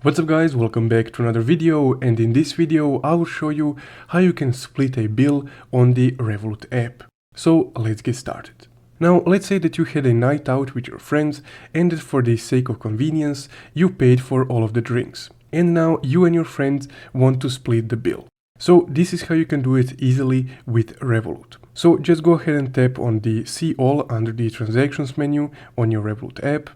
What's up guys, welcome back to another video, and in this video I will show you how you can split a bill on the Revolut app. So let's get started. Now let's say that you had a night out with your friends and that for the sake of convenience you paid for all of the drinks. And now you and your friends want to split the bill. So this is how you can do it easily with Revolut. So just go ahead and tap on the See All under the Transactions menu on your Revolut app.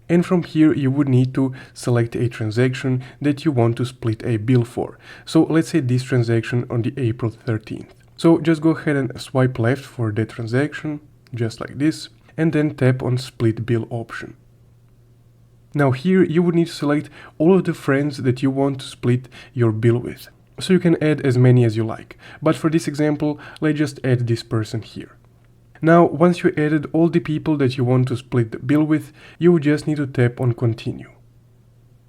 And from here you would need to select a transaction that you want to split a bill for. So let's say this transaction on the April 13th. So just go ahead and swipe left for that transaction, just like this, and then tap on Split Bill option. Now here you would need to select all of the friends that you want to split your bill with. So you can add as many as you like, but for this example, let's just add this person here. Now, once you added all the people that you want to split the bill with, you would just need to tap on Continue.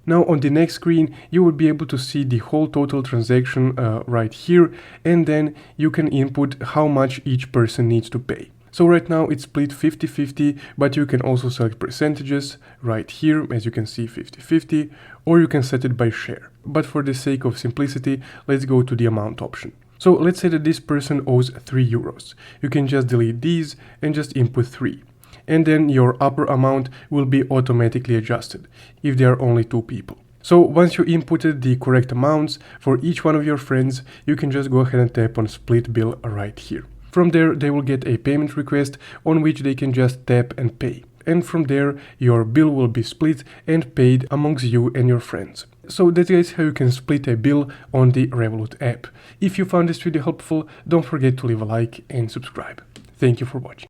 Now, on the next screen, you will be able to see the whole total transaction right here, and then you can input how much each person needs to pay. So right now it's split 50-50, but you can also select percentages right here, as you can see 50-50, or you can set it by share. But for the sake of simplicity, let's go to the amount option. So let's say that this person owes 3 euros. You can just delete these and just input 3. And then your upper amount will be automatically adjusted if there are only 2 people. So once you inputted the correct amounts for each one of your friends, you can just go ahead and tap on Split Bill right here. From there, they will get a payment request on which they can just tap and pay. And from there, your bill will be split and paid amongst you and your friends. So that is how you can split a bill on the Revolut app. If you found this video helpful, don't forget to leave a like and subscribe. Thank you for watching.